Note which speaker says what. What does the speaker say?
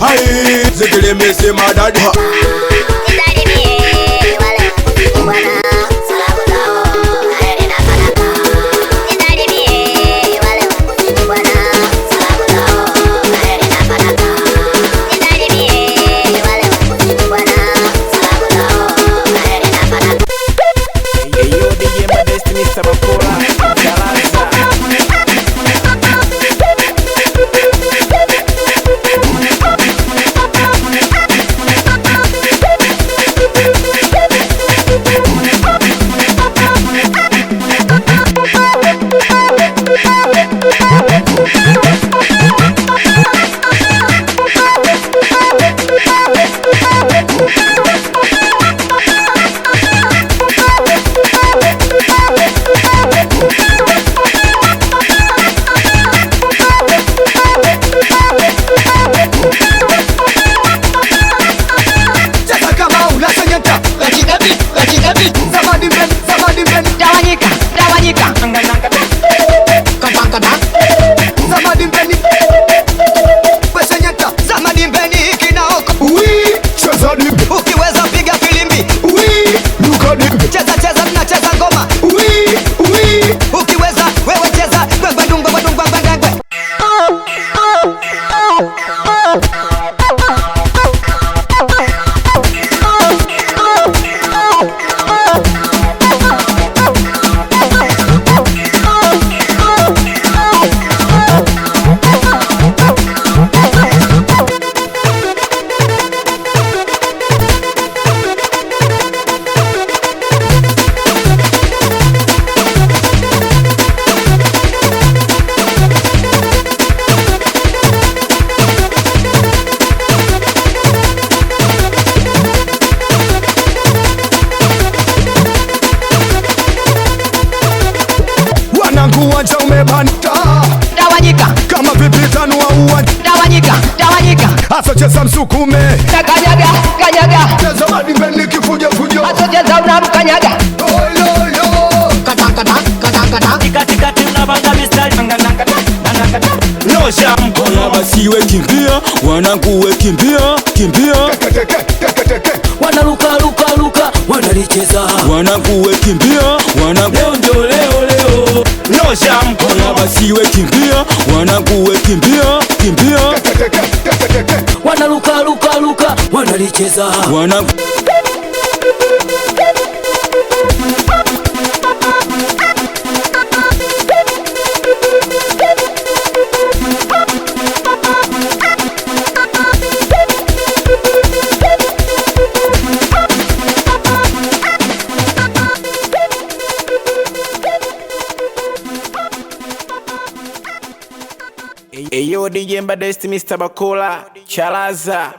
Speaker 1: Hai, zikili misi madadi. Uwanja umebanta
Speaker 2: tawanyika
Speaker 1: kama vipi tanu wa uwanja
Speaker 2: tawanyika
Speaker 1: asocheza msukume
Speaker 2: kanyaga
Speaker 1: cheza madimbeni kifuja fujo
Speaker 2: asocheza unamkanyaga
Speaker 3: kata katikati unabanga mistari nyosha mkono
Speaker 1: basiwe kimbia wananguwe kimbia
Speaker 3: wanaruka wanalicheza
Speaker 1: wananguwe kimbia
Speaker 3: leo ndio leo nyosha mkono
Speaker 1: basiwe kimbia wananguwe kimbia
Speaker 3: wanaruka wanalicheza
Speaker 4: Eyo DJ Mbadesti Mr. Bakola Chalaza.